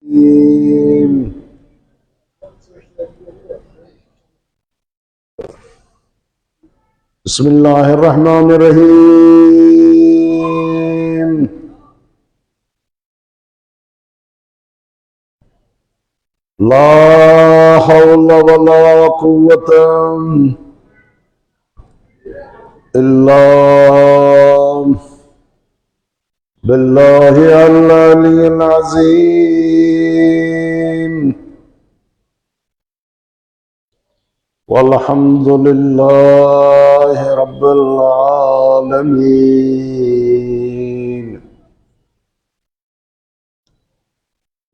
بسم الله الرحمن الرحيم. لا حول ولا قوة إلا بالله العلي العظيم. والحمد لله رب العالمين.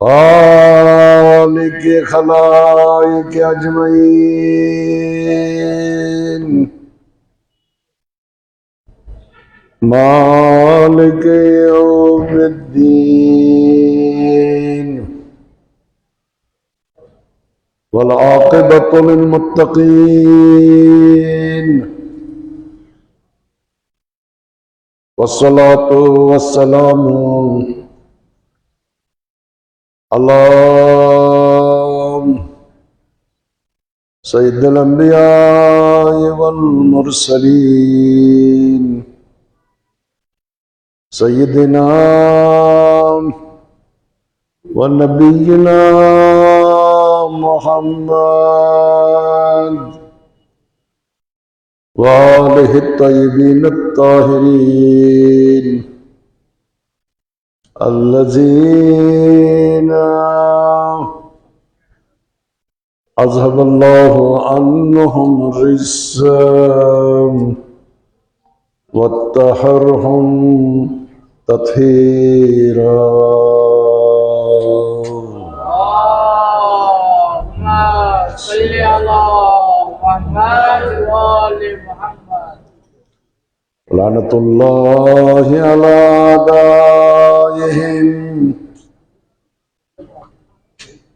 خالق خلائق أجمعين. مالك يوم الدين. والعاقبة للمتقين. والصلاة والسلام على سيد الأنبياء والمرسلين سيدنا ونبينا محمد وآله الطيبين الطاهرين الذين أذهب الله عنهم الرجس وطهرهم تطهيرا. صل على محمد وآل محمد. لعنة الله على أعدائهم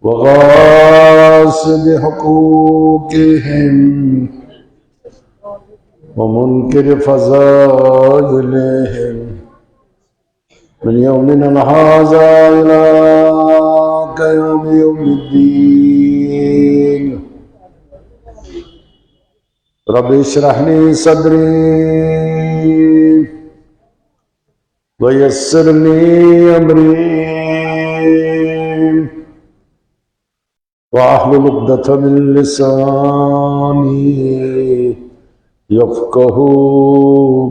وغاصب حقوقهم ومنكر فضائلهم من يومنا هذا إلى يوم الدين. رب اشرح لي صدري ويسر لي أمري واحلل عقدة من لساني يفقه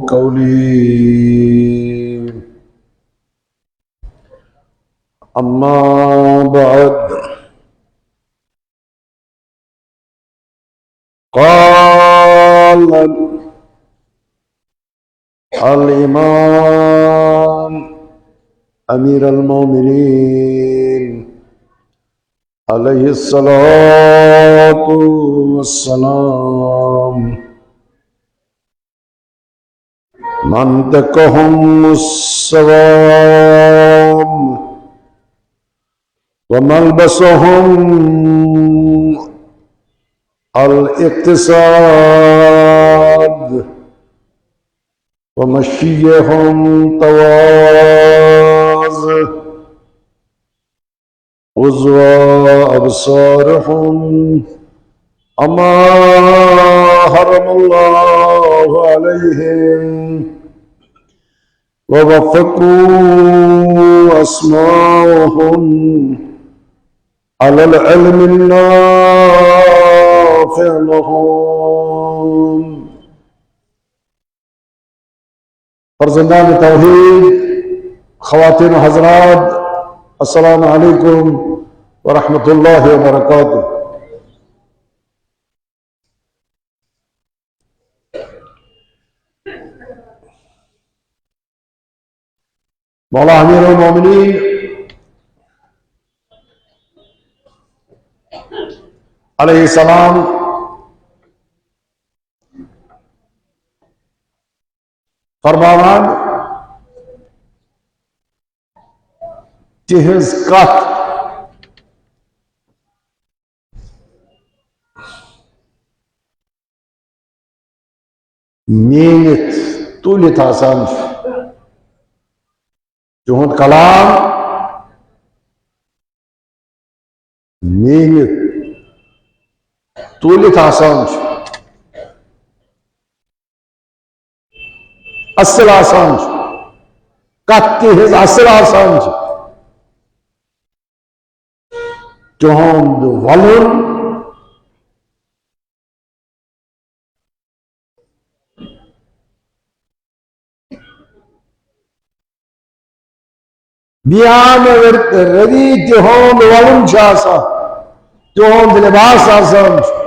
قولي. أما بعد، قال الإمام أمير المؤمنين عليه الصلاة والسلام: منطقهم الصواب وملبسهم الاقتصاد ومشيهم طواز وزوى أبصارهم أما حرم الله عليهم ووفقوا أسماءهم على العلم النافع لهم. فرزندان توحید، خواتین و حضرات، السلام علیکم ورحمۃ اللہ وبرکاتہ. مولا امیر المومنین علیہ السلام فرماوان تہذ کت مینت تولت آسان تہند کلام Niyet tulit asan şu. Asıl asan şu. Kattı hız asıl asan şu. Johund valun Biyan redi johund valun şasa. Johund libas asan şu.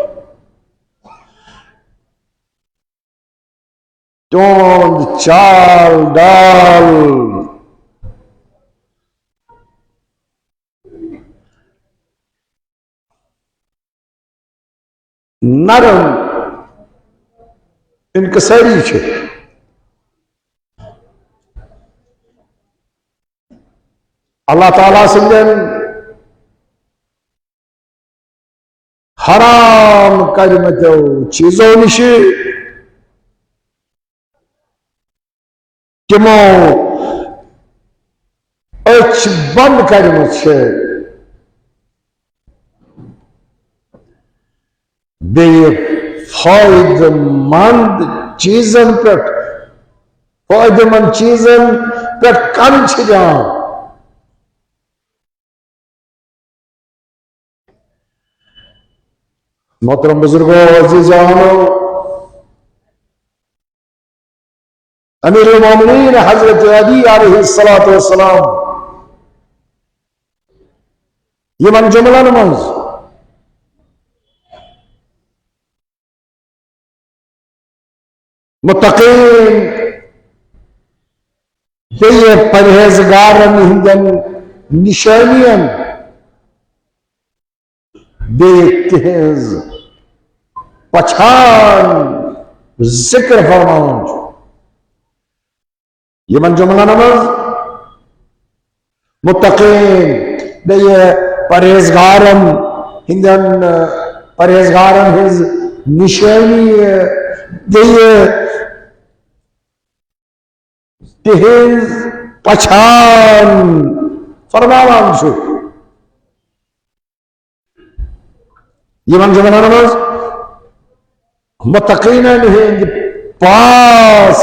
Johund çal dal. नरम इनकसारी छे अल्लाह ताला संजन हराम करमतो चीजों निशे किमो अच बंद करमत छे बेये फायदेमंद चीजन पर फायदेमंद चीजन पर कम छिजा मोहतरम बुजुर्गों अज़ीज़ानो अमीरुल मोमिनीन हज़रत अली अलैहिस्सलातु वस्सलाम ये मन जुमला नमाज मुत्तक़ीन बेये परहेज़गारन हिंदन निशानियन बेये तेज पछान जिक्र फरमान ये मन जुमला नमाज मुत्तक़ीन बेये परहेज़गारन हिंदन परहेज़गारन हिज निशानी बेये तेज पछान फरमान छो ये मन जुमला नमाज मुत्तक़ीन हिंद पास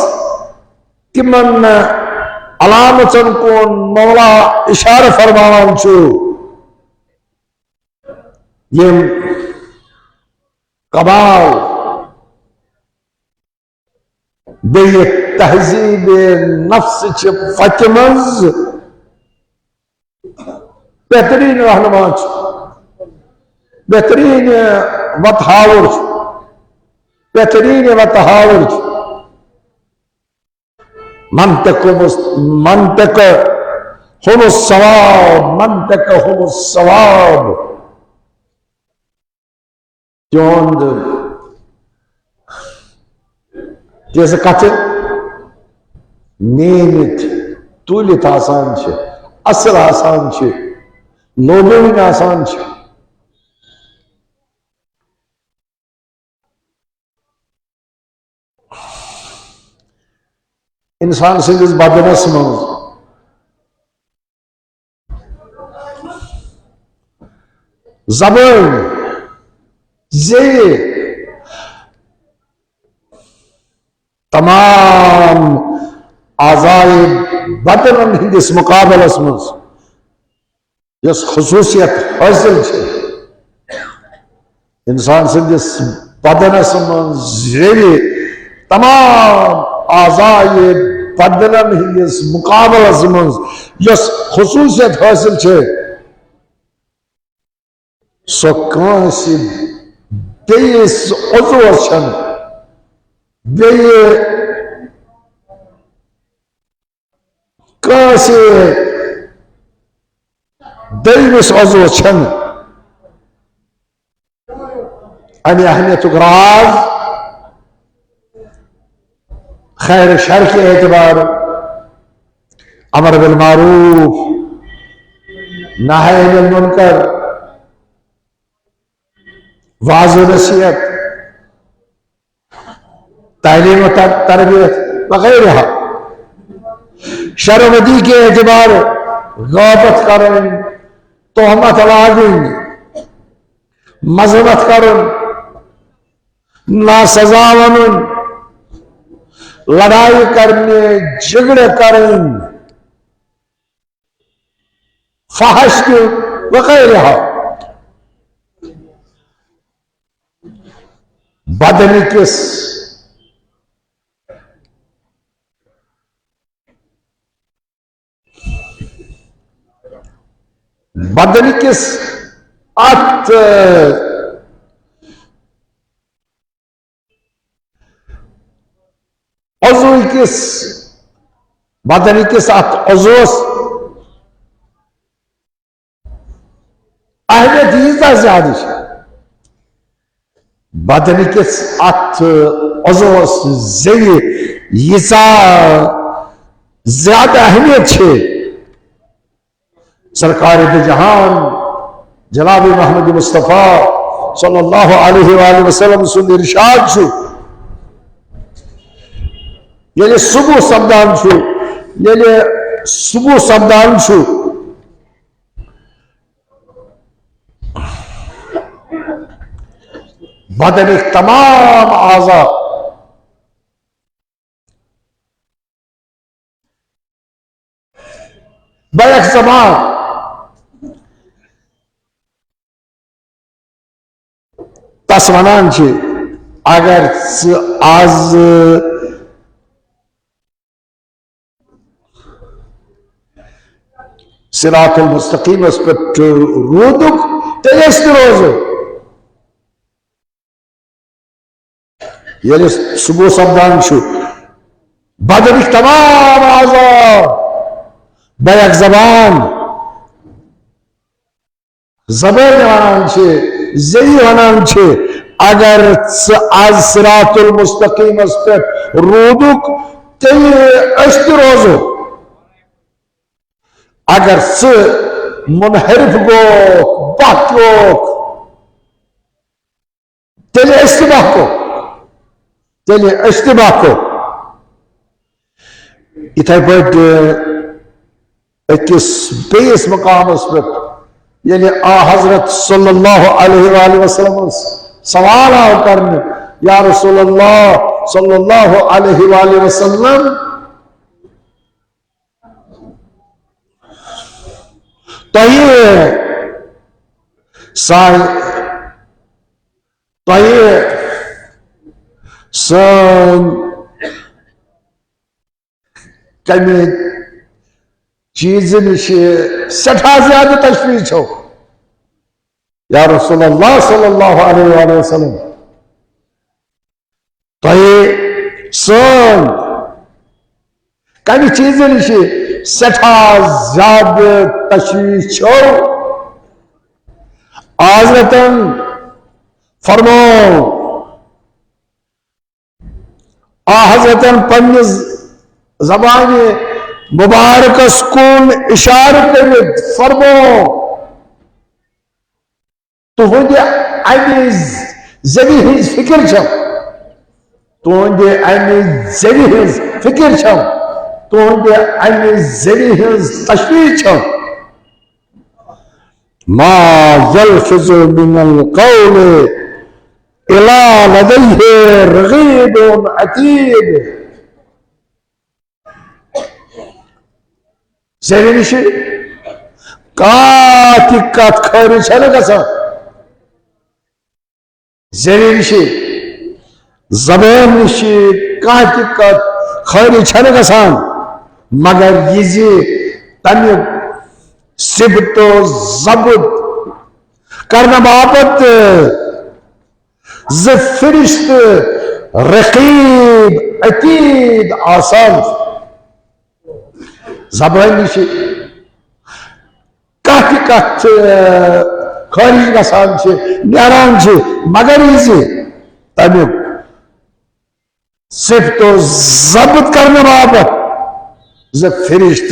किमन अलामतन कोन मौला इशारा फरमान छो ये कमाल बेये तहजीब नफ्स च फतमज बेहतरीन रहनुमा बेहतरीन वतहावर बेहतरीन वतहावर मंतक हुमुस सवाब जोंद जैसे कथन नियमित तुलित आसान छे असल आसान छे लोगों आसान छे इंसान सिंदिस बदनस मज जबान जे तमाम आज़ाए बदन हिंदिस मुकाबलस मज यस खुसूसियत हासिल छे इंसान सिंदिस बदनस मज जे तमाम आज़ाए बदन हिंदिस मुकाबलस मज यस खुसूसियत हासिल छे सो कांसी बेस उज़्व छन बेये कांसी दैविस उज़्व छन अने अहमियतुक राज खैर शर के एतबार अमर बिल मारूफ नही अनिल मुनकर वाज़ नसीहत तालीम तरबियत वगैरह शर्मदी के एतबार गौबत करें तोहमत लाजिम मजमत करुन, ना सजा वनुन, लड़ाई करने, झगड़े करन, फहश वगैरह बदनिकिस बदनिकिस अत अजुकिस बदनिकिस अत अजोस अहमियत यीजा ज्यादा बदनिकिस अत अजोस ज़रिए यीजा ज्यादा अहमियत है। सरकार दे जहान जनाब मोहम्मद मुस्तफ़ा सल्लल्लाहु अलैहि वसल्लम सुन इरशाद छु ये सुबह सपदान छु ये सुबह सपदान छु बदन तमाम आज़ा बैक ज़बान तस वनान छे अगर आज सिरातुल मुस्तकीम पे रोदुक तेज रोजो ये सुबह सपदान छु बदन तमाम आज़ा बैक ज़बान ज़बर वनान छे ज़ई वनान छे अगर आज सिरातुल मुस्तकीम पे रोदुक तेज रोजो अगर स मुनहरिफ गो बाक्योक तेले इस्तिबाह को इथे पे अकिस बेस मकाम पे यानी आ हजरत सल्लल्लाहु अलैहि वसल्लम सवाल आओ करने या रसूलल्लाह सल्लल्लाहु अलैहि वसल्लम तो ये सन कमी चीज सठा ज्यादा तशवीश हो या रसूलुल्लाह सल्लल्लाहु अलैहि वसल्लम तो ये सन कमी चीज सठा ज्यादा तशवीश हो आजरतन फरमो आ हजरतन पन्निस ज़बान मुबारक स्कूल इशार कर फरमो तुहद अमि ज़रिए हिज फिक्र छो तुहद अमि ज़रिए हिज फिक्र छो तुहद अमि ज़रिए हिज तशवीश छो मा यल्फिज़ु मिनल क़ौल इला लदैहि रक़ीबुन अतीद ज़रिए कत खैर गसान ज़रिए ज़बान नश कत खैर गसान मगर यह तमिक सिबत ज़बत करने बापत फ़रिश्त रक़ीब अतीद आसान ज़बान नश कत खारिज गसान नारान मगर यह तमिक सिबत ज़बत करने बापत फ़रिश्त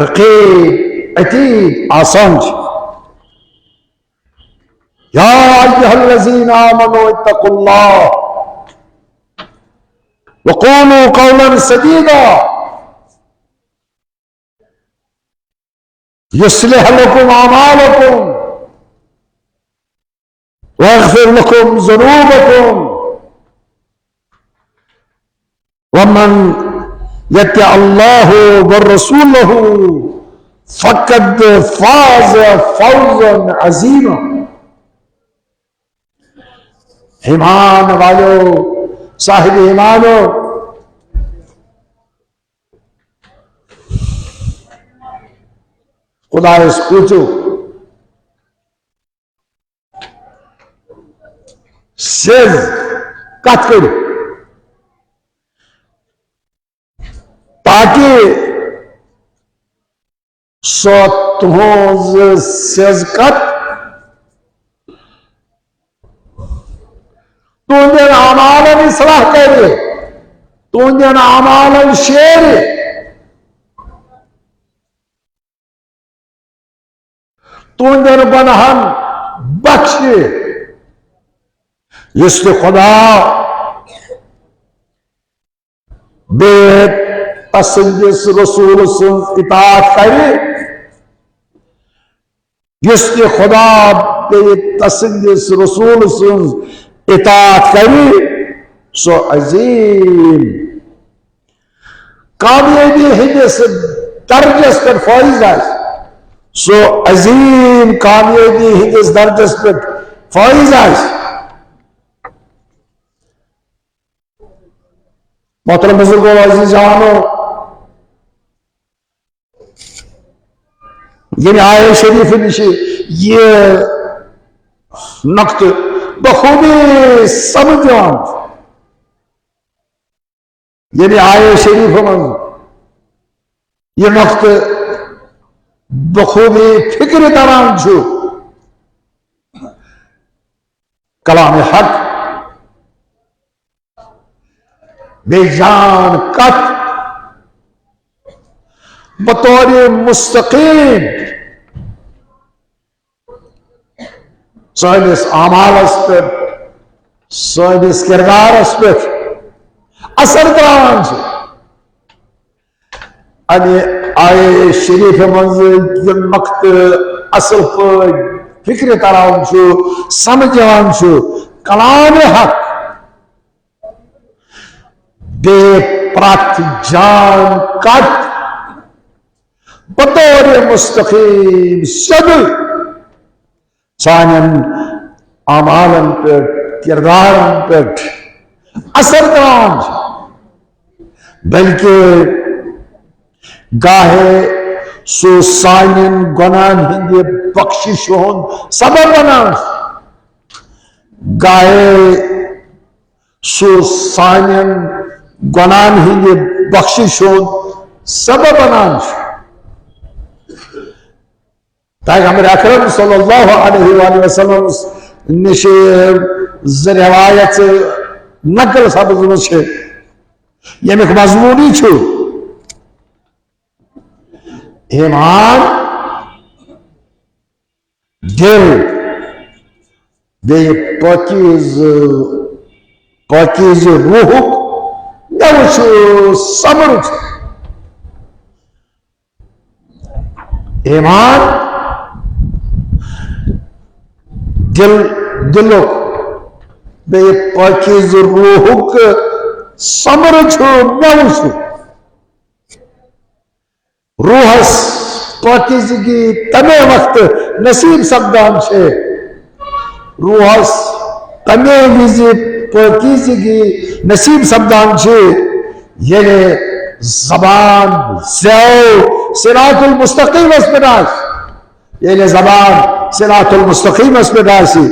रक़ीब अतीद आसान या अय्युहल्लज़ीना आमनू इत्तक़ुल्लाह व क़ूलू क़ौलन सदीदा युस्लिह लकुम अमालकुम ويغفر لكم ذنوبكم ومن يطع الله ورسوله فقد فاز فوزا عظيما. ईमान वालों, साहिब ईमानो, खुदा पूछो सेज कत करो ताकि सो तुहज सेज कत तुंदन आमालन इसलाह करे, तुंदन आमालन शेर, तुंदन बनहन बख्शे। इसके खुदा बे तसंदिस रसूल इताअत करे, जिसके खुदा बे तसंदिस रसूल इताअत करे सो अजीम कामयाबी हिंदिस दर्जस पर फाइज है, सो अजीम कामयाबी हिंदिस दर्जस पर फाइज है। मोहतरम बुजुर्गों, अज़ीज़ानो, ये आये शरीफ निशे ये नक्त बखूबी समझान, ये आये शरीफ में ये नक्त बखूबी फिक्र दरान छो कलाम हक बेजान कत बतौर मुस्तकीम सानिस आमालस पे, सानिस किरदारस पे असर करान छे। अने आए शरीफ मंजिल मक्त असल पर फिक्र करान छो, समझान छो कलाम हक बेप्रत जान कत बतौर मुस्तकीम सद सानन आमालन पे, किरदारन पे असर करान, बल्कि गाहे सो सानन गुनान हिंदे बख्शिश होन सबब बनान, गाहे सो सानन गुनान हिंदे बख्शिश होन सबब बनान। पैगंबर अकरम सल्लल्लाहु अलैहि वसल्लम निशे रिवायत नकल सब्ज छे यमिक मजमूनी छु ईमान दिल बे पाकीज़ रूह नवछु सब्र ईमान दिलो बे पाकीज़ रूह सब्र छु नवछु रूहस पाकीज़गी तमे वक्त नसीब सब्दान छे, रूहस तमे विज़ि पाकीज़गी नसीब सब्दान छे, ये ज़बान सिरातुल मुस्तकीम अस्पदास, ये ज़बान सिरातुल मुस्तकीम अस्पदासी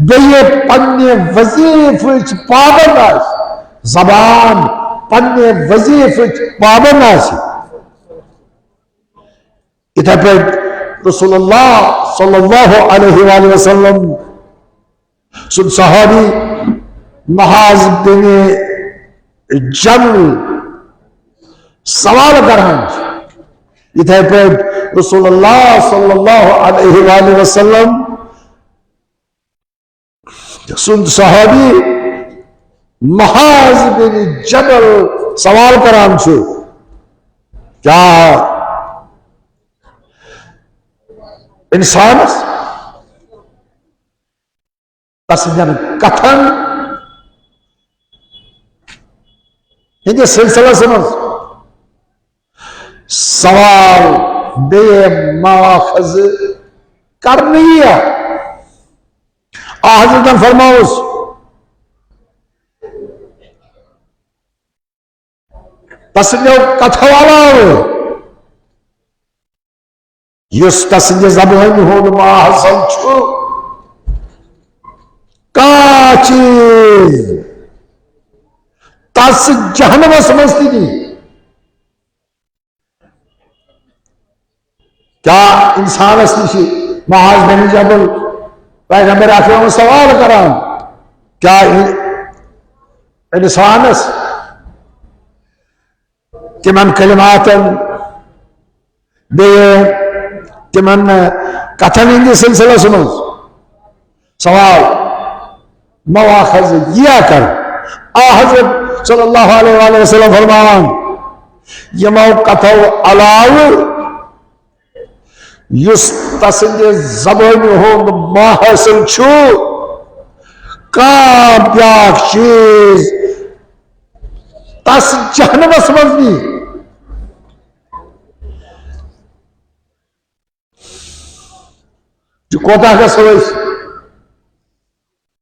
बेये पन्ने वजीफ़ पाबंदास, ज़बान पन्ने वजीफ़ पाबंदास। इधर पर रसूलुल्लाह सल्लल्लाहु अलैहि वसल्लम सुन सहाबी महाज बिन जबल सवाल करान, इधर पर रसूलुल्लाह सल्लल्लाहु अलैहि वसल्लम सुन सहाबी महाज बिन जबल सवाल करान छो क्या इंसान तस्जन कथन ये सिलसिला समझ सवाल बे माखज करनी है हजरत फरमाउस तस्जो कथा वाला युस तस्जे ज़बान होन माहसल छु का चीज तस जहन्नम समझती थी। क्या इंसान असली महाज बिन जबल पैगंबर आखिर में सवाल करा क्या इंसान तिमन कलिमातन बे तिमन कथन इन सिलसिला सुनो सवाल मवाखज यह कर हज़रत सल्लल्लाहु अलैहि वसल्लम फरमान यमो कथो अलाव युस तसंजे ज़बान हो माहसल छु का ब्याख चीज तस जहन्नम समझनी जो कोता का सोच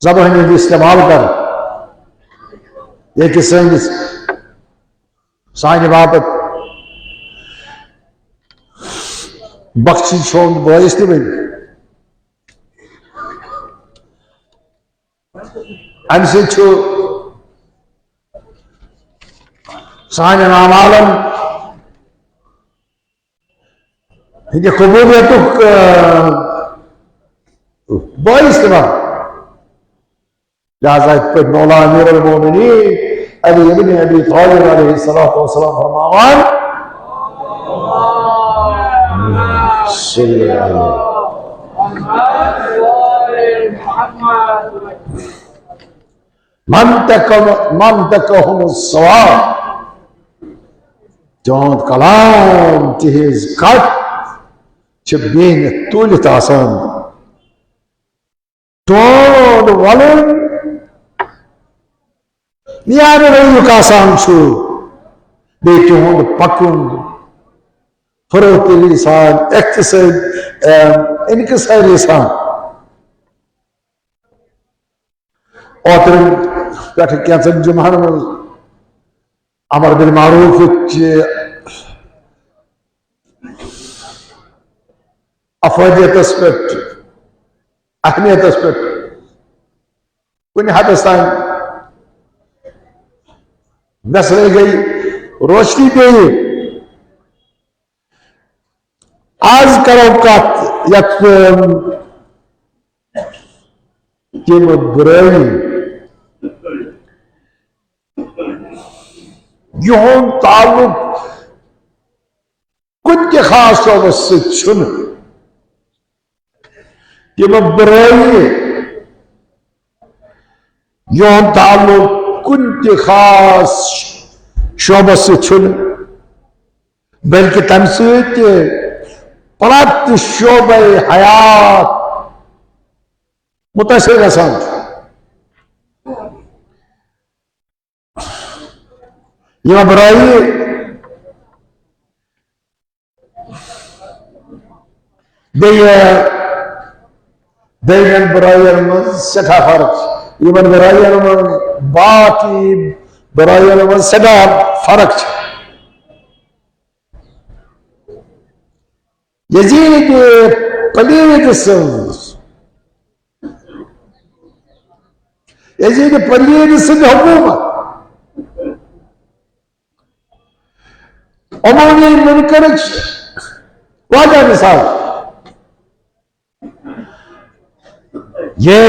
ज़बान इस्तेमाल कर एक साइन बाबत बख्शी छोड़ बोइस नहीं अनसे छो साइन नामालम ये कबूलियत बोइस नहीं लिहाजा मौला अमीर अल-मोमिनीन अली इब्न अबी तालिब अलैहिस्सलातु वस्सलाम फरमावन मंतकहुम सवाब Don't kalam to his cut to being a tulitasan. Don't wallen Niara Yukasan Chu Bake you on the Pakun Furotilisan, exercise, Enikasarisan. Author that cancer Jumahan Amar bin Maruf अफवादियत aspect अहमियत aspect कुछ हद तक बस रह गई रोशनी पे आज करो का कि बुराई यूं ताल्लुक कुछ खास शोबत से छुन कि बुराई यूं ताल्लुक कुछ खास शोबत से छुन बल्कि तमसीत प्रत शोब हयात मुतासिर गसान यह बुराई बेन बुराइयों में सठा फर्क इवन बुराइयों में बाकी बुराइयों में सठा फर्क यजीद पलीद यजीद पलीद सिंध हुकूमत अमूनी मुनकर वादा मिसाल ये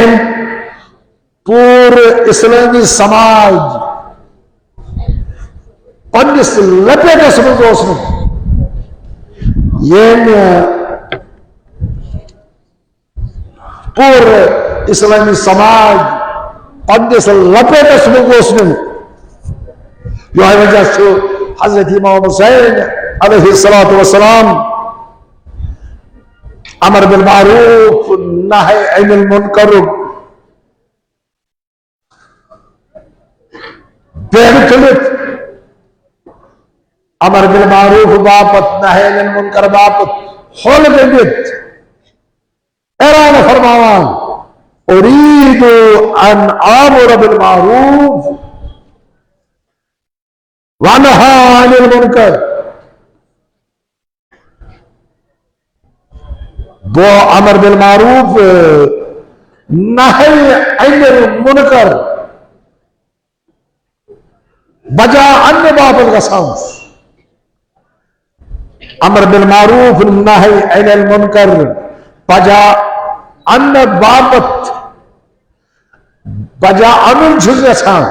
पूरे इस्लामी समाज पंडित लपेटे समझो उसमें ये पूरे इस्लामी समाज पंडित लपेटे समझो उसमें जो है वजह से हजरत इमाम हुसैन अलैहिस्सलातु वस्सलाम अमर बिल मारूफ नही अनिल मुनकर खलित अमर बिल मारूफ बापत नही अनिल मुनकर बापत होल गंदित ऐलान फरमावान उरीदु अन आमुर बिल मारूफ व नहा अनिल मुनकर वो अमर बिल मारूफ नही अनिल मुनकर बजा अन्य बाबत गसाम अमर बिल मारूफ नही अनिल मुनकर बजा अन्य बाबत बजा अनुल छुज गसान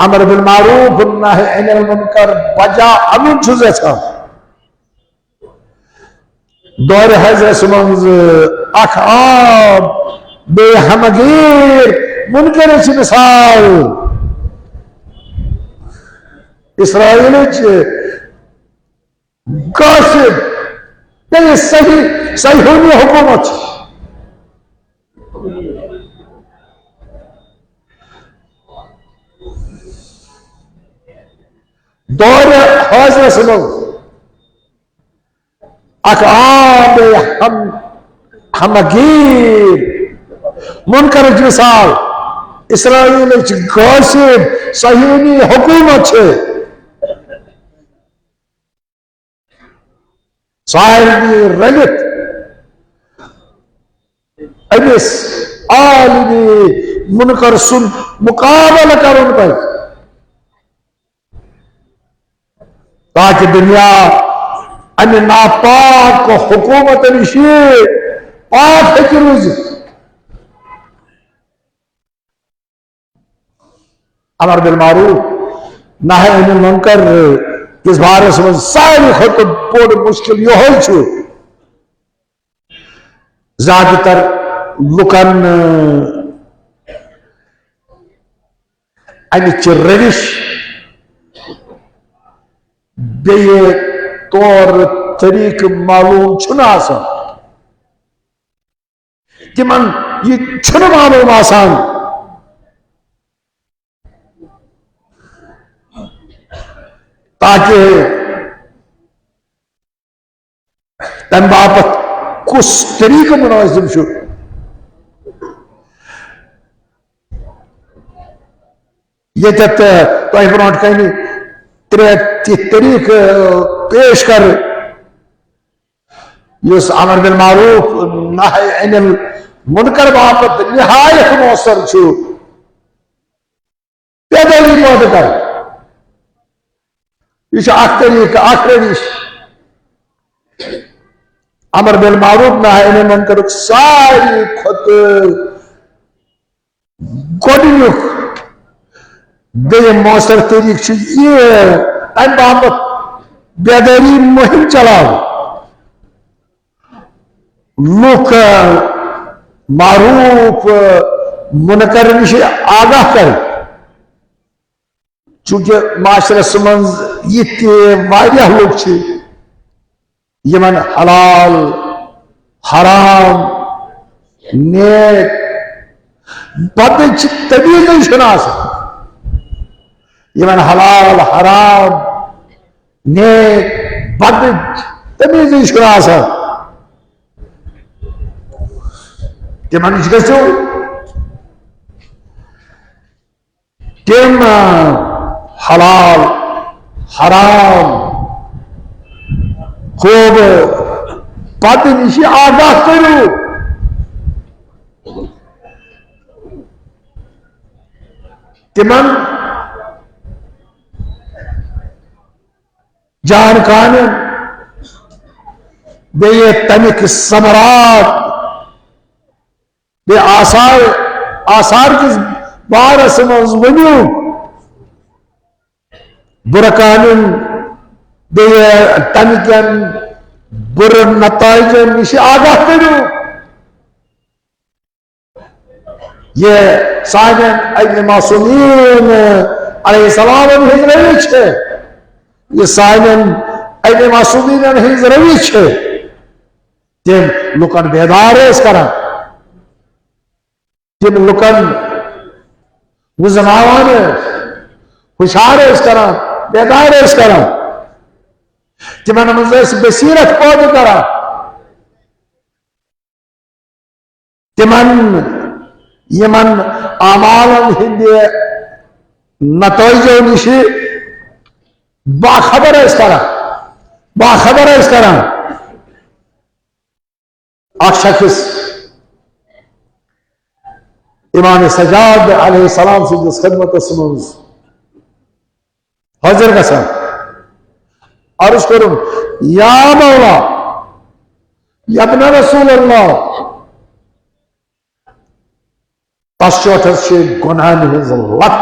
अमर बिल मारूफ नही अनिल मुनकर बजा अनुल छुज गसान दौर हजरत मंज अख आब बेहमगीर मुनकर मिसाल इसराइल गासिब ये सही सहीनी हुकूमत दौर हजरत मंज अकाब हमगीर मुनकर मिसाल इसराइल गासिब सहीनी हुकूमत है साहिबी रलित अमिस आलिमी मुनकर सुन मुकाबला कर उन पर ताकि दुनिया अन्य नापाक को हुकूमत निशी पाक है कि रोज अमर बिल मारूफ नही अनिल मुनकर इस बारे में सारी खुद बोड़ मुश्किल यह ज्यादातर लुकन अमिच रविश बे तौर तरीक मालूम तिमन यह मालूम आसान ताकि तम बापत कुछ तरीक मुनासिब ये ब्रोट कन त्रे तरीक पेश कर अमर बिल मारूफ नही अनिल मुनकर बापत निहायत मौसर पैदली पौध कर यह तरीक रविश अमर बिल मारूफ नही अनिल मुनकर सारी खुद गोडनुक बे मौसर तरीक तम बापत बेदारी मुहिम चलाव लुक मारूफ मुनकर नश आगाह कर चूंकि माशरस मज यह लुक यमन हलाल हराम नेक बद तमीज यमन हलाल हराम नेक बद तमीज तिमन गो तिम हलाल हराम खूब बद नश आगाह करू तिमन जानकान बे तमिक समरात बे आसार किस बारस मज वनु बुरकान बे तमिकन बुर नताइजन नश आगाह करू ये साजन अग्नि मासूमीन अलैहिस्सलाम हिज रविश है ये साजन अग्नि मासूमीन हिज रविश है तिम लुकन बेदार करा तिम लुकन वुजनावान हुशार करान बेदार करान तिमन मज बसीरत पैदा करान तिमन यमन आमालन हिंदे नतैजो निश बाखबर करान अख शख्स इमाम सजाद अलैहिस्सलाम सिंदिस खिदमतस मज हाजिर गसान अर्ज करुन या मौला यब्न रसूलल्लाह तस गुनाहन हज लत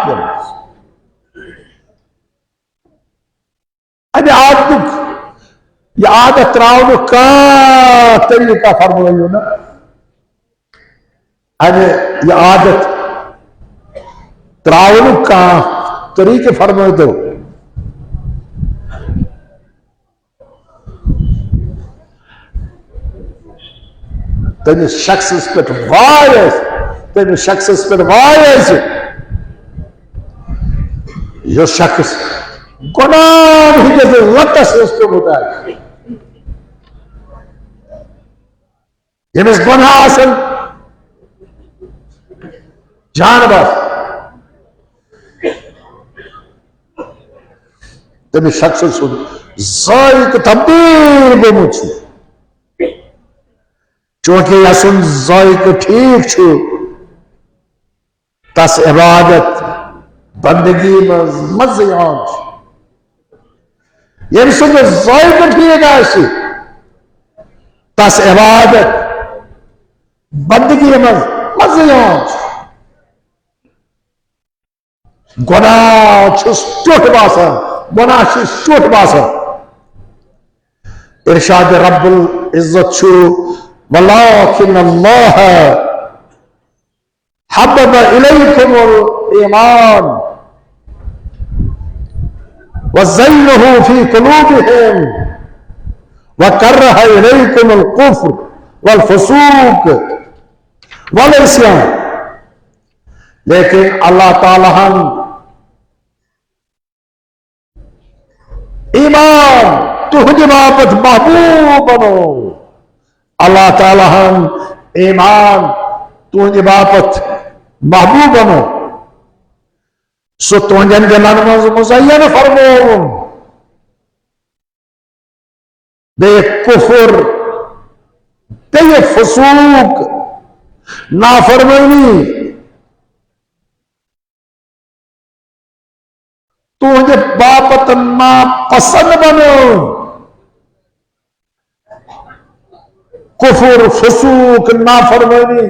अमे आदत त्रावन तरीका फरमायो ना अमे आदत त्रावन तरीके फरमायो तो तमिस शख्स पे तमिस शख्स पे यो शख्स गुनाह लतस पेमुत यमिस गुनाह जानवर तमिस शख्स ज़ायक तब्दील गोमुत चूंकि यसुन ज़ायक ठीक तस इबादत बंदगी मज यम सुन ज़ायक ठीक तस इबादत बंदगी मज गुनाह टोट बासान गुनाह टोट बासान इरशाद रब्बुल इज्जत वलाकिन अल्लाह हब्बब इलैकुमुल ईमान वज़य्यनहु फी कुलूबिहिम वकर्रह इलैकुमुल कुफ्र वल फुसूक वल इस्यान। लेकिन अल्लाह ताला हम ईमान तुहद बाबत महबूब बनो अल्लाह ताला हम ईमान तुहद बाबत महबूब बनो सो तुहदन दिलन मज मुज़य्यन फरमोन बे कुफर बे फसूक नाफरमानी तुझे बापत ना पसंद बनो कुफर फसूक नाफरमानी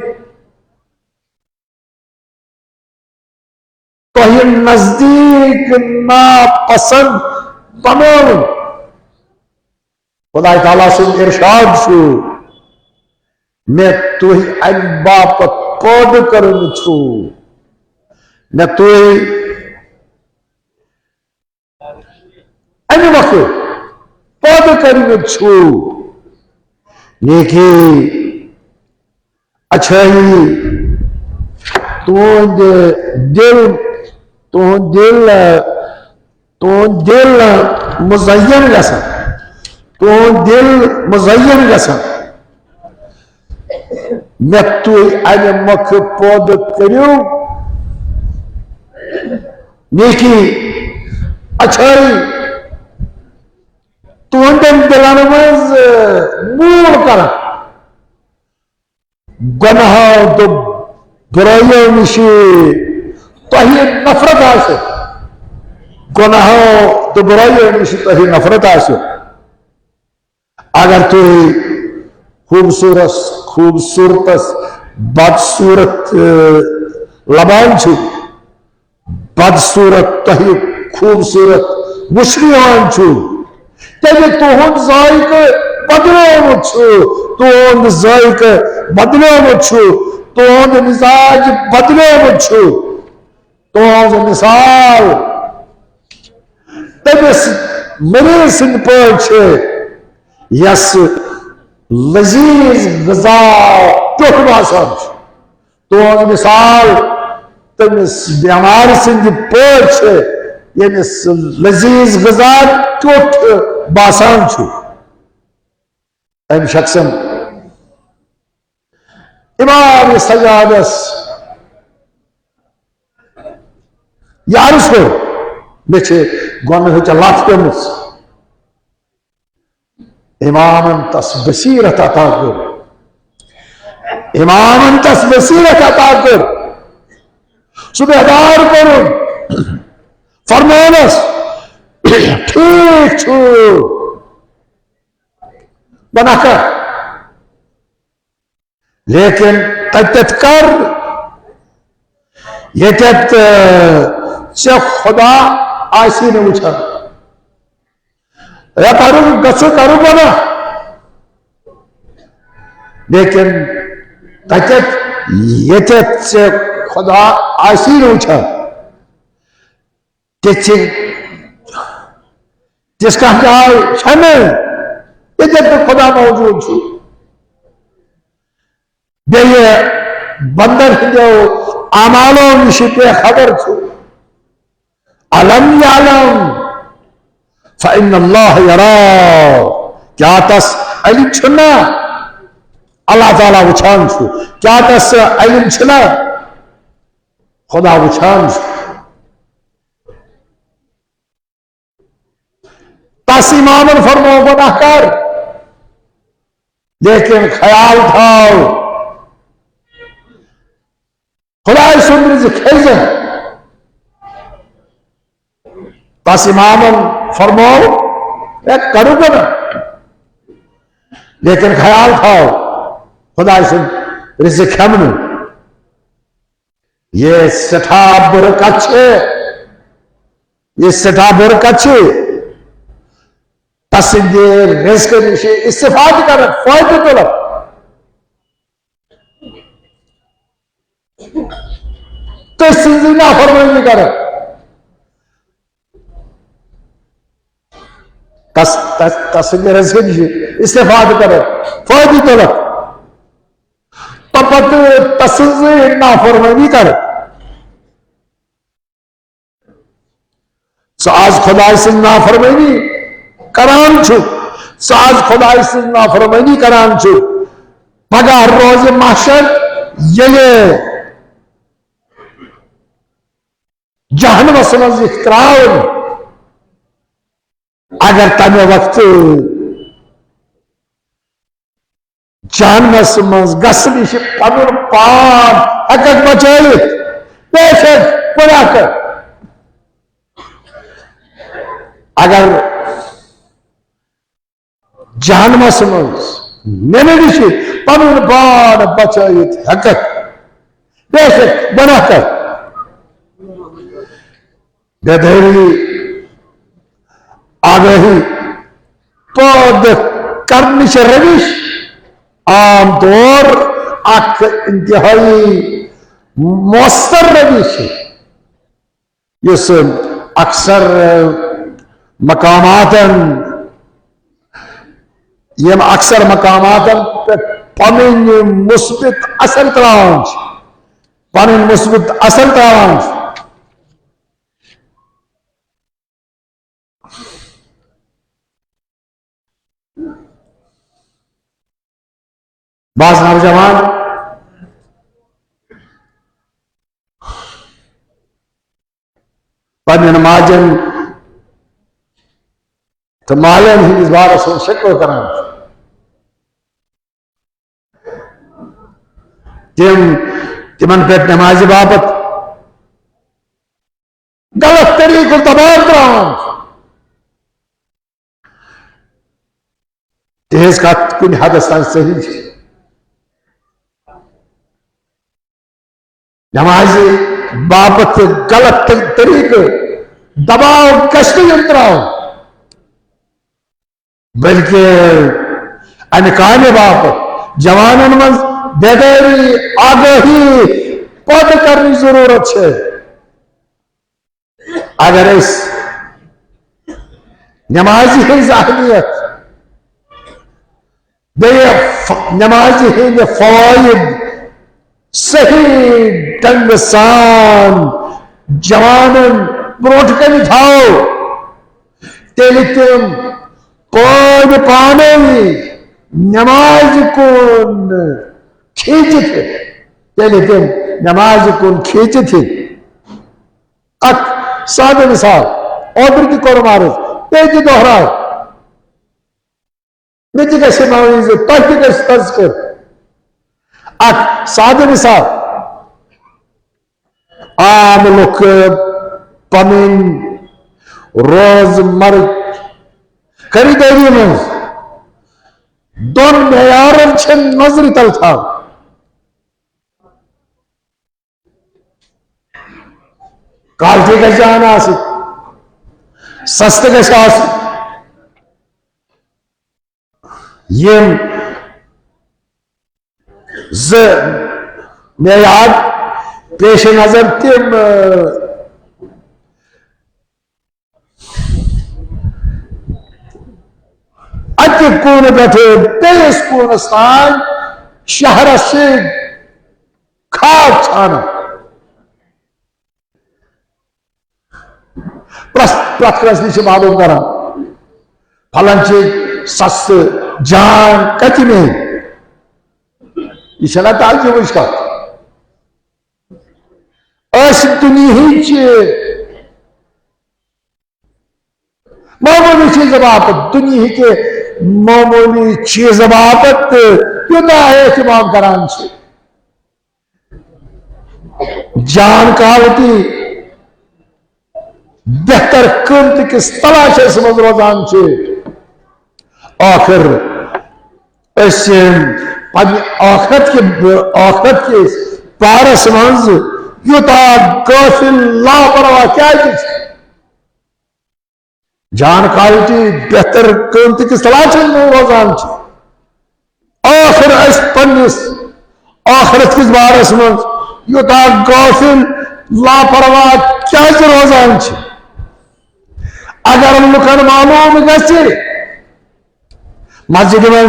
तो ये नजदीक ना पसंद बनो खुदा ताला से इरशाद छू मैं तुही अन बापत पौध करूं छू मैं तुही अन वक्त पौध करूं छू नेकी अच्छाई तो दिल मुज़य्यन गसा तो दिल मुज़य्यन गसा मैं तु अन मख पौध करू नेकी अच्छाई तुहदन दिलन मज मूल कर गुनाह तो बुराइयों निश तही नफरत आसे गुनाह तो बुराइयों निश तही नफरत आसे अगर तु खूबसूरत बदसूरत लबान छु बदसूरत तही खूबसूरत मुशरियान छु तेज तुहद ज़ायक बदलोमुत तुहद ज़ायक बदलोमुत तुहद मिजाज बदलोमुत तुहद मिसाल तमिस मरीज सिंद पे यस लजीज गजा टोट बासान तुहद मिसाल तमिस बेमार सिंद पे यमिस लजीज गजा टोट बासान छु अम शख्सन इमाम सजादस यारुस को मे गोन लात पेमस इमामन तस बसीरत अता कर इमामन तस बसीरत अता कर सुबहदार करुन फरमानस ठीक छु बनाकर लेकिन तत कर ये से खुदा आसी ने उछा करू गसु करू बना लेकिन तत ये से खुदा आसी ने उछा जिसका जाए छने ये खुदा मौजूद छु ये बंदर जो आमालों निशिते खबर छु अलम यालम फ़इन्नल्लाह यरा क्या तस इल्म छना अल्लाह ताला वुछान छु क्या तस इल्म छना खुदा वुछान छु तस इमामन फरमो गुनाह कर लेकिन ख्याल थाओ खुदा सुंदर से खेल तस इमामन फरमो करूंगा ना लेकिन ख्याल खाओ खुदा से खमन ये सठा बरकत ये सठा बरकत तस रिस्क इस्तेफाद कर फायदे तो लग तो ना फरमानी कर इस्तेफाद कर फायदे तो लग तपत ना फरमानी कर आज खुदा से ना फरमानी करान छु आज खुदा से ना फरमानी करान छु पगह रोज महशर ये जहन्नम समझ इख्तराउन अगर तमे वक्त जहन्नम समझ गसनी से पनुर पान हकक बचाई बेशक गुनाह कर अगर जहन्नम समझ मैंने भी पनुर पान बचाई हकक बेशक गुनाह कर बेधेरी आगही पद करने से रविश आमतौर अख इंतहाई मौसर रविश इस अक्सर मकामातन ये अक्सर मकामातन पे पमिन मुस्बित असर तरांश पमिन मुस्बित असर तरांश बाज नौजवान पन नमाजन तो मालन ही इस बार शिक्र करान तिमन पे नमाज बाबत गलत तरीके तबाह करान तेज का कुछ हद सही नमाजी बाबत गलत तरीके दबाव कष्ट यंत्राओ बल्कि अनकाने बाप जवानों में बेदारी आगाही पद करनी जरूरत है अगर इस नमाजी है अहमियत नमाजी है फवाइद सही ढंग सान जवानन ब्रोट कन थाओ तेल तुम पाने नमाज कुन खींच थे तेल तुम नमाज कुन खींच थे अक सादे मिसाल ओदर की कोर मारो तेज दोहराओ निज कैसे मावनी तह कैसे तर्ज कर अक सादे मिसाल आम लोग पमिन रोजमर खरीदारी में दोन मेयारन छन नजर तल था क्वालिटी कैसे आना सस्ते कैसे ये मेयार पेश नजर तम अति कून पे बेस कूनस तान शहर से खाक छाना प्रत नश मालूम कर फलन सस्त जान कत में यह ताजुब कत दुनिया मामूली चीज बापत दुनिया के मामूली चीज बापत युदा एहतमाम करान जान कहती बेहतर कीमत किस तलाश मज रोजान आखिर आखरत के पारस मज युता गाफिल लापरवाह क्या जान कहती बेहतर कीमत किस तलाश में रोजान आखिर पन्निस आखरत किस बारस मज युता गाफिल लापरवाह क्या रोजान अगर लुकन मालूम गसे मस्जिद में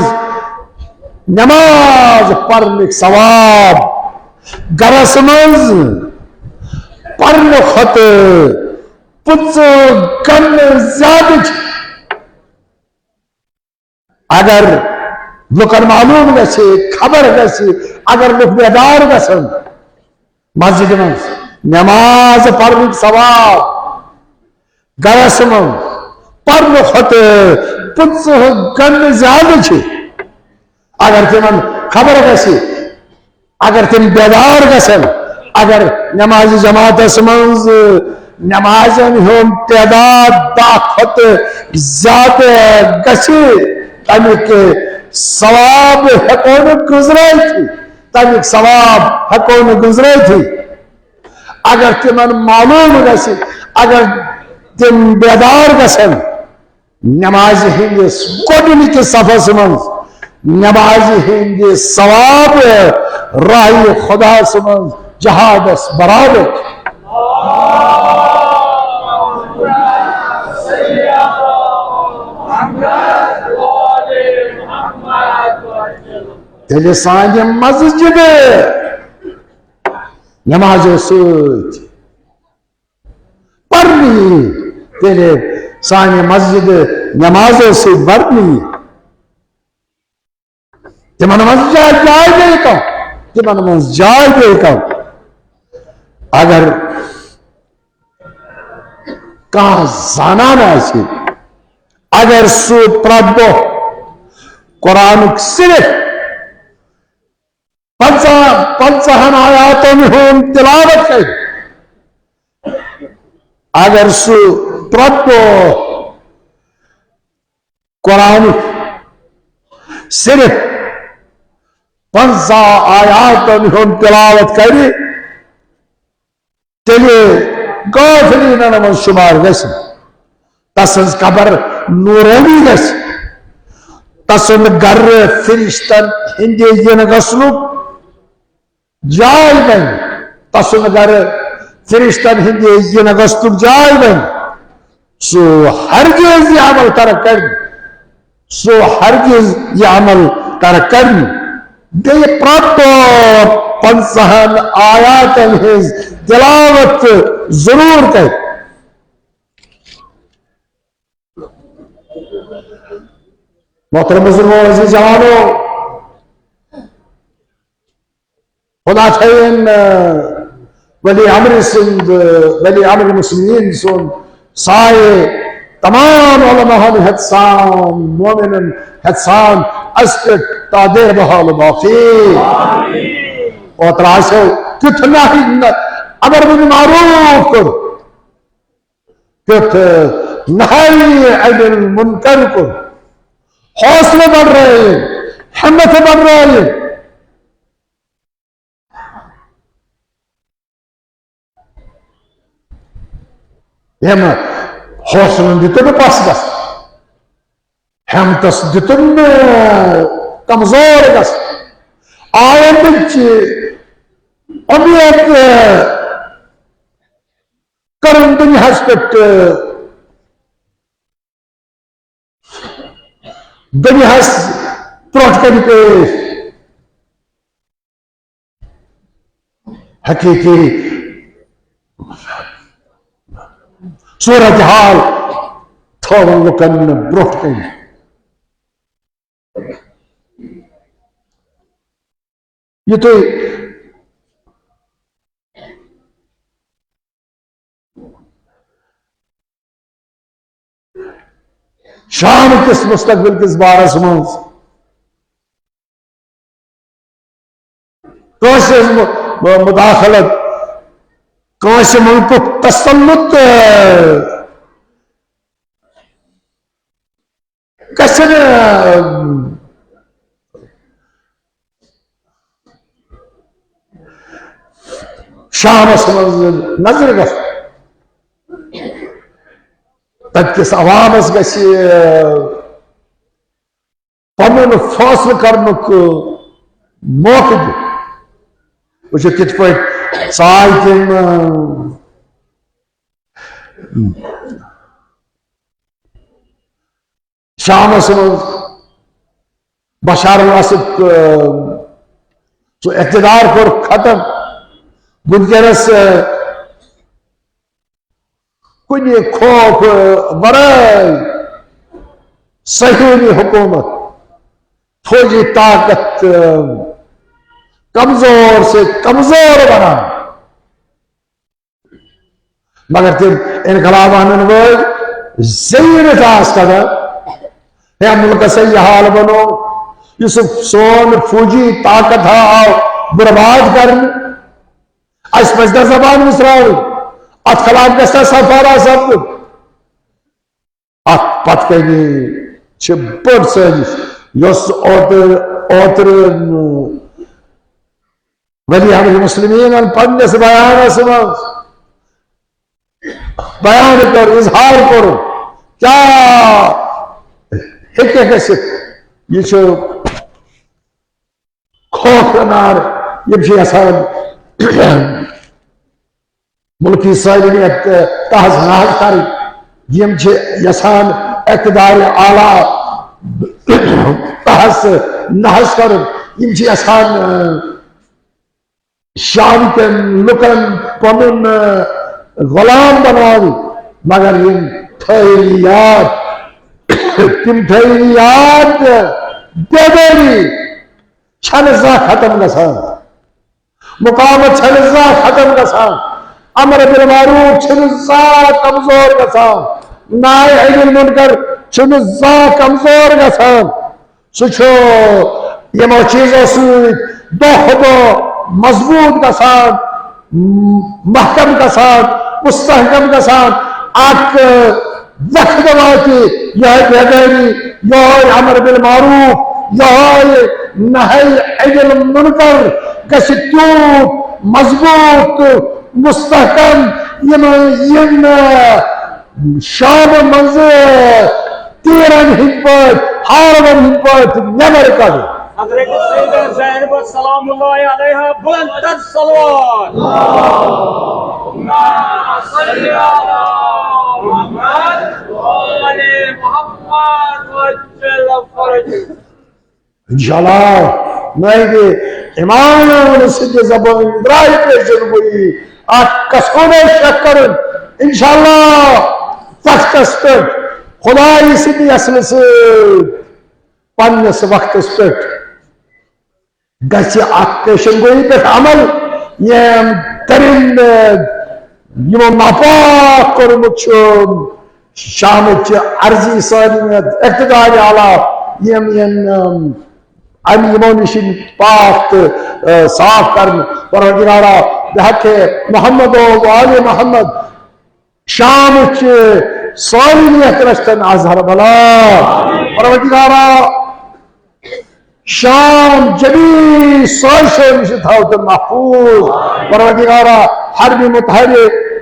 नमाज पढ़ने सवाब गरस मज पढ़ने खत पुच कन ज्यादा अगर लुकन मालूम गसे खबर गसे अगर लुक बेदार गसन मस्जिद में नमाज पढ़ने सवाब गरस में पढ़ने खत पुच कन ज्यादा अगर तिमन खबर गसी अगर तिम बेदार गसन अगर नमाज जमात मज नमाजन हम तादाद दा खत ज्यादा गसी तमिक सवाब हेको गुजराई थी तमिक सवाब हेको गुजराई थी अगर तिमन मालूम गसी अगर तिम बेदार गसन नमाज हिंदिस गोडनिक सफस मज नमाज हिंद सवाब राही खुदा समझ जहादस बराबर तेल सान मस्जिद नमाजों सत पढ़नी तेल सान मस्जिद नमाजों से बढ़नी तिमन मज जाय बेकम तिमन मज जाय बेकम अगर कह जानान आसि अगर सु प्रदो कुरान सिर्फ 50 आयातों में हम तिलावत कर अगर सु प्रदो कुरान सिर्फ 50 आयातों में हम तिलावत करें तेले गाफिलीन मन शुमार गस तसंज कबर नूरानी गस तसंद गर फिरिश्तन हिंदे यन गसलुक जाय बन तसंद गर फिरिश्तन हिंदे यन गसलुक जाय बन सो हरगिज ये अमल तरक कर सो हरगिज ये अमल तरक कर दे प्राप्त 50 आयातन हिज तिलावत जरूर कर मोहतरम मुसलमान अजीज जवानों, खुदा इन वली अमर सिंध वली अमर मुस्लिमीन सुन साये तमाम उलमा हदसान मोमिन हदसान अस्पत तादेर बहाल बाकी और तराशो कितना ही अमर बिल मारूफ कर कित नहाई अनिल मुनकर को हौसले बढ़ रहे हैं, हिम्मत बढ़ रही है। हम हौसलन दितन पास गस, हिम्मतस दितन कमजोर गस। आयंद उम्मीद करन दुनियास पे दुनियास त्रोट कर पे हकीकी सूरत हाल थोड़न लुकन ब्रोट कर ये तो शाम किस मुस्तकबिल किस बारस मज मुदाखलत काश मुल्क तसल्लुत कसन शामस मज नजर गस तस अवामस गस पन फैसले करने मौके वो कित पे चाय तम शामस मज बशार अल असद सो इक़्तिदार कोर खत्म वनकस कुन खौफ वराय सहीनी हुकूमत फौजी ताकत कमजोर से कमजोर बना मगर तम इनकलाब अन वल ज़ीनत कदर मुल्क से यह हाल बनो इस सोन फौजी ताकत आओ बर्बाद कर अस पज जबान मिसराव अत खिलाफ गसा सफारा सब अत पत बड़ साजिश ओतर वली अमर मुस्लिमीन पन्नस बयानस मज बयान कर इजहार करो क्या हेके यह खौफनार यह मुल्की सालिमियत तहज नहज कर यसान इक़्तिदार आला तहस नहज कर यसान शाम के लुकन पन गुलाम बनाव मगर याद तम याद बेदरी छनजा खत्म गसान मुकामत छनजा खत्म गसान अमर बिल मारूफ छनजा कमजोर गसान नाय अनिल मुनकर छनजा कमजोर गसान सो यमो चीजों सद दो मजबूत गसान महकम गसान मुस्तहकम गसान अक वक्त वाति यह बेदारी यह अमर बिल मारूफ यह नही अनिल मुनकर गस त्यूत मजबूत मुस्तहकम यम शाम मज तीरन हिंद हारवन हिंद नबर कर हज़रत सैयदा ज़ैनब सलामुल्लाहि अलैहा बुलंद तर सलवात अल्लाहुम्मा सल्ली अला मुहम्मद व आले मुहम्मद वज्जल फरज इंशाअल्लाह नहीं ईमान से जबान इब्राहिम पे जनबुई आ कसोने शक्कर इंशाअल्लाह तख्त खुदा इसी असल से पन्नस वक्तस पे गछ पेशन पे अमल यम तरिंद यमो नापाक कोरमुत शाम अर्जी सालिमियत इक्तदार आला यम यमो निश पाक साफ कर परवरदिगारा बहके मोहम्मद वाले मोहम्मद शाम सालिमियत रस्तन अजहर बला परवरदिगारा शाम जबी साइशों थाउतन महफूज परवरदिगारा हरम मुतहर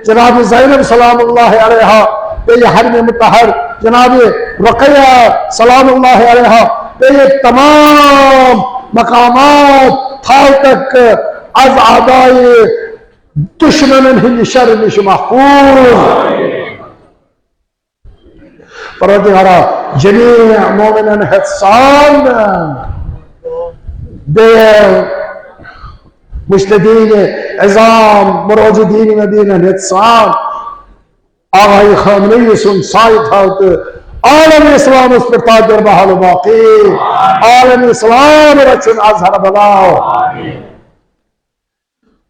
जनाब ज़ैनब सलामुल्लाह अलैहा पे हरम मुतहर जनाब रुक़ैया सलामुल्लाह अलैहा पे तमाम मकामात थाव तक अज आदाए दुश्मन हिंद शर निश महफूज परवरदिगारा जमी मोमिनन हिसान बे मुश्तदीन इज़ाम मुरोजुद्दीन मदीना हिसान आगाई खामनेई सुन साई थावत आलम इस्लाम उस पर ताजर बहाल बाकी आलम इस्लाम रचन अजहर बनाओ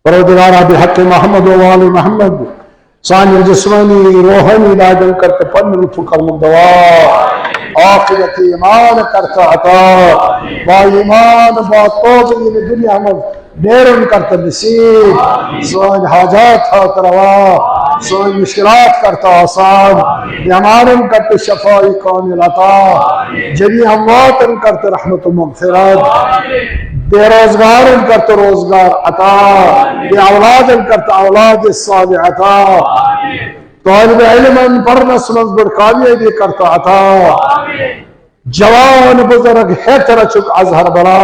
परवरदिगारा बिहक़ मोहम्मद व आले मोहम्मद सानी जिस्मानी रूहानी लाजम करते पन्न फुकर मुदवा आखिरत ईमान करता अता बा ईमान बा तौबीन दुनिया में डेरन करता नसीब सोन हाजात था तरवा सोन मुश्किलात करता आसान बेमारन करते शफाई कामिल अता जमी अमवातन करते रहमत मग़फ़िरत बेरोजगारन करते रोजगार अता बे औलादन करते औलाद सालिह अता तालिब इल्मन पढ़ना सुनस कामयाबी करता अता जवान बुजुर्ग है तेरा चुक अजहर बला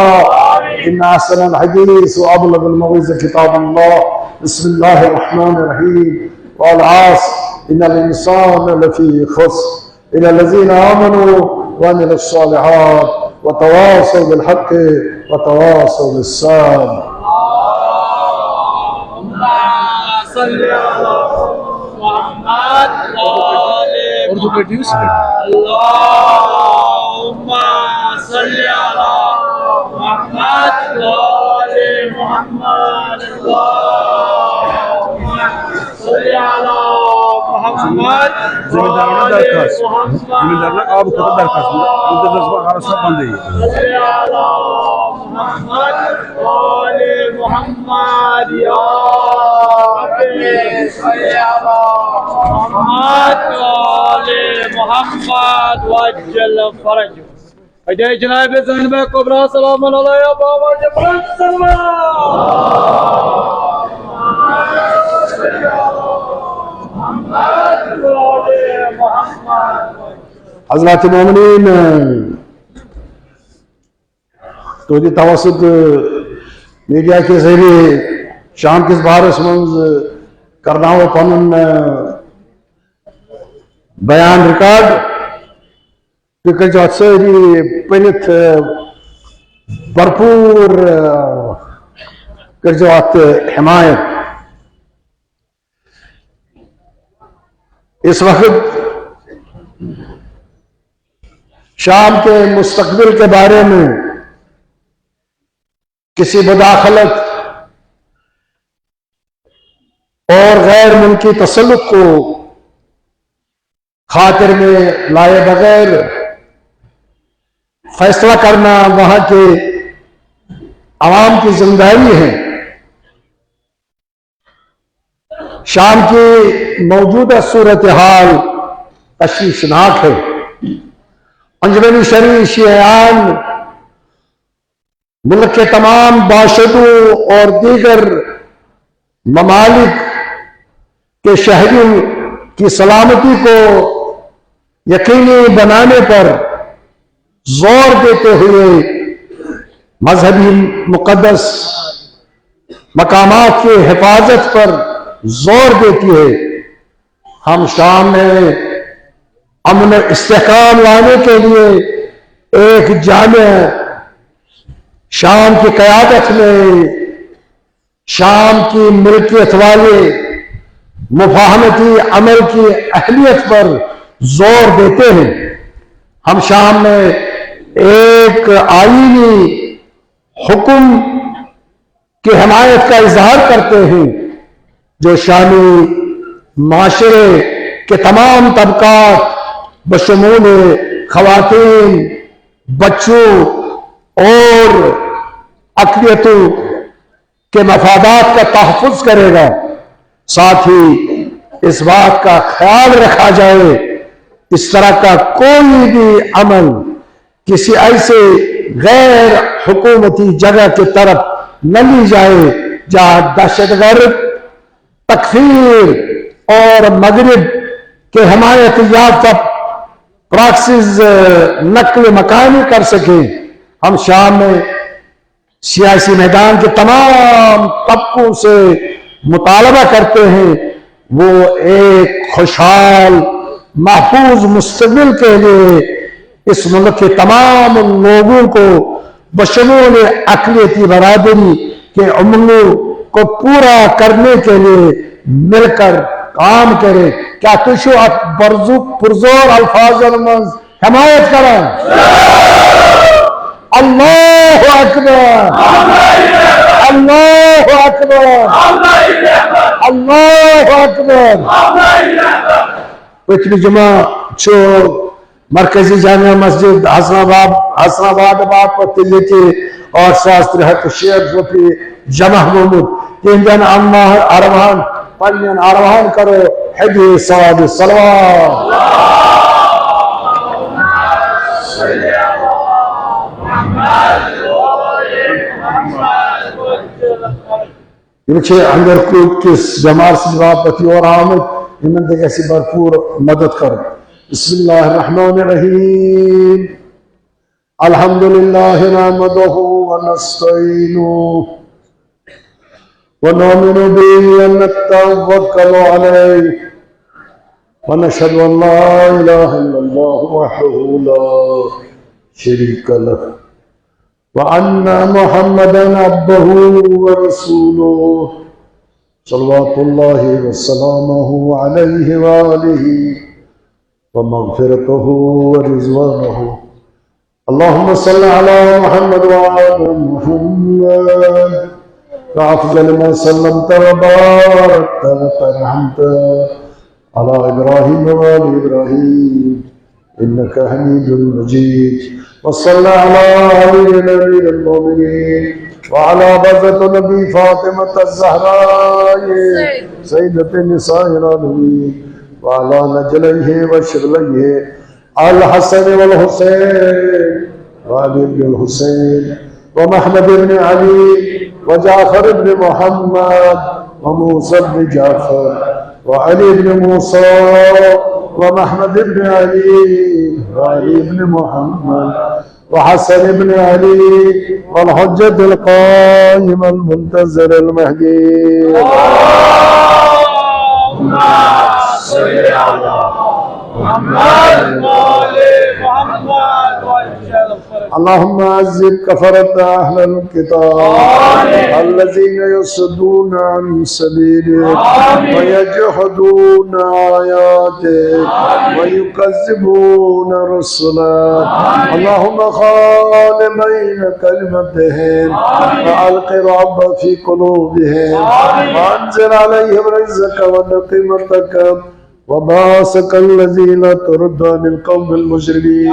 इन्ना अहसनल हदीस व अबलगुल मौइज़ किताबुल्लाह बिस्मिल्लाहिर रहमानिर रहीम वल आस्र इन्नल इंसाना लफी खुस्र इल्ला लज़ीना आमनू व अमिलुस सालिहात व तवासौ बिल हक़्क़ि व तवासौ बिस सब्र उर्दू प्रोड्यूस जिम्मेदार आप दरखास्त बंद मोहम्मद वजल फरज अजय जनाब ज़ैनब कुबरा सलाम अलैहा बाबा जबरन हज़रात मोमिनीन तो जी तवसुत मीडिया के जरिए शाम किस बारस मंज करना हो पन बयान रिकॉर्ड जो सारी पनित भरपूर कर हिमायत इस वक्त शाम के मुस्तकबिल के बारे में किसी मुदाखलत और गैर मुल्की तसल्लुक को खातिर में लाए बगैर फैसला करना वहां के आवाम की जिम्मेदारी है। शाम की मौजूदा सूरत हाल तशवीशनाक है। अंजमन शरी शियान मुल्क के तमाम बाशिंदों और दीगर ममालिक के शहरियों की सलामती को यकीनी बनाने पर जोर देते हुए मजहबी मुकद्दस मकामात की हिफाजत पर जोर देती है। हम शाम में अमन इस्तेहकाम लाने के लिए एक जामे शाम की क़यादत में शाम की मिल्कियत वाले मुफाहमती अमल की अहमियत पर जोर देते हैं। हम शाम में एक आईनी हुक्म की हिमायत का इजहार करते हैं जो शानी माशरे के तमाम तबकात बशमूल खवातीन, बच्चों और अक़लियतों के मफादात का तहफ़्फ़ुज़ करेगा। साथ ही इस बात का ख्याल रखा जाए इस तरह का कोई भी अमल किसी ऐसे गैर हुकूमती जगह की तरफ न ली जाए जहां दहशतगर्द, तकफीर और मगरिब के हिमायत याफ्ता प्रॉक्सीज नक्ल मकानी कर सके। हम शाम में सियासी मैदान के तमाम तबकों से मुतालबा करते हैं वो एक खुशहाल महफूज मुस्तक़बिल के लिए इस मुल्क के तमाम लोगों को बशमूल अक़लियती बरादरी के उम्र को पूरा करने के लिए मिलकर काम करे। क्या तुझो पुरजोर अल्फाज हिमायत करें? अल्लाहु अकबर, अल्लाहु अकबर, अल्लाहु अकबर। पिछली जुमा जो मरकजी जामिया मस्जिद हसनाबाद पतिले के और शास्त्री हक शेर गोपी जमा मोहम्मद तीन जन अरमान पंजन अरमान करो हदी सवाद सलवात। अंदर किस जमात से वापसी और आमद इनमें कैसी भरपूर मदद करो। बिस्मिल्लाहिर्रहमानिर्रहीम। अल्हम्दुलिल्लाहि नहमदुहु व नस्तईनुहु व नुमिनु बिही व नतवक्कलु अलैहि व नशहदु अन ला इलाहा इल्लल्लाहु वहदहु ला शरीका लहु व अन्ना मुहम्मदन अब्दुहु व रसूलुहु सल्लल्लाहु व सल्लमहु अलैहि व आलिहि व मग़फ़िरतुहु व रिज़वानुहु। अल्लाहुम्मा सल्लि अला मुहम्मद व आलि मुहम्मद वअफ़ज़ल मा सल्लमता व बारकता व तरहमता अला इब्राहीम व आलि इब्राहीम इन्नका हमीदुम मजीद। वसल्ला अला अमीरिल मोमिनीन व अला बज़त नबी फातिमा ज़हरा सय्यदत निसाइल आलमीन व अला नजलैहि व शरलैहि अल हसन वल हुसैन व अली इब्न हुसैन व महमद इब्न अली व जाफर इब्न मुहम्मद व मूसा इब्न जाफर व अली इब्न मूसा व महमद इब्न अली व अली इब्न मुहम्मद व हसन इब्न अली वल हुज्जत अल कायम अल मुंतज़र अल महदी। अल्लाहुम्मा अज़्ज़िब कफ़रत अहलल किताब अल्लज़ीना यसुद्दूना अन सबीलिक व यजहदूना आयातिक व युकज़्ज़िबूना रुसुलक। अल्लाहुम्मा खालिफ़ बैन कलिमतिहिम व अलक़ि रअब फ़ी क़ुलूबिहिम व अंज़िल अलैहिम रिज़क़क व नक़िमतक वबासक अल्लज़ीना तुरद्दु अनिल क़ौमिल मुजरिमीन।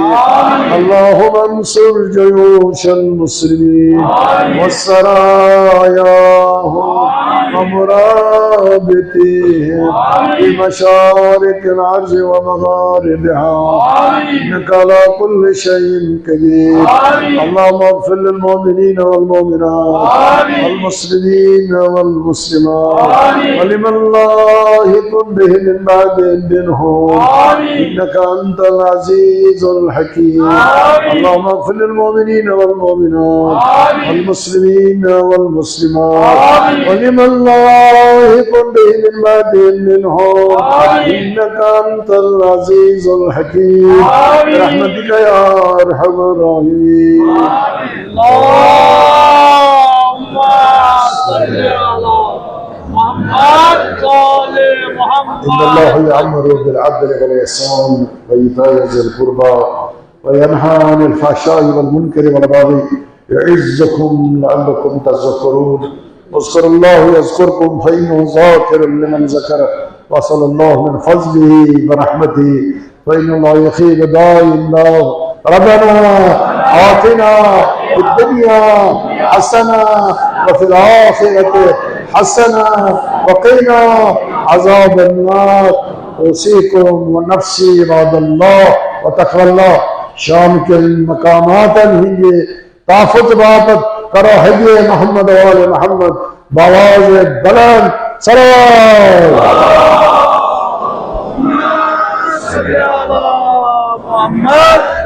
अल्लाहुम्मा अंसुर जयूशल मुस्लिमीन वस्सरायाहुम व मुराबितीहिम फी मशारिक़िल अर्ज़ि व मग़ारिबिहा इन्नका अला कुल्लि शैइन क़दीर। अल्लाहुम्मा इग़फ़िर लिल मुमिनीन वल मुमिनात वल मुस्लिमीन वल मुस्लिमात व लिमन लाहिक़ुन बिहिम मिन बअद इन्नका अंतल अज़ीज़ुल हकीम। अल्लाहुम्मा इग़फ़िर लिल मुमिनीन वल मुमिनात वल मुस्लिमीन वल मुस्लिमात व लिमन लाहिक़ुन बिहिम मिन बअद इन्नका अंतल अज़ीज़ुल हकीम बिरहमतिका या अरहमर राहिमीन। अल्लाहुम्मा सल्लि अला मुहम्मद व आलि मुहम्मद। इन्नल्लाहा यअमुरु बिल अदलि वल इहसान व ईताइ ज़िल क़ुर्बा وينهى عن الفحشاء والمنكر والبغي يعزكم لعلكم تذكرون واذكروا الله يذكركم فإنه ذاكر لمن ذكره وصل الله من فضله ورحمته فإن الله يخيب داعي الله ربنا آتنا في الدنيا حسنة وفي الآخرة حسنة وقنا عذاب النار أوصيكم ونفسي عباد الله وتقوى الله شام के मकामात हिंगे ताफत बापत करो हजे मोहम्मद वाले मोहम्मद बावाज बुलंद सलाम मोहम्मद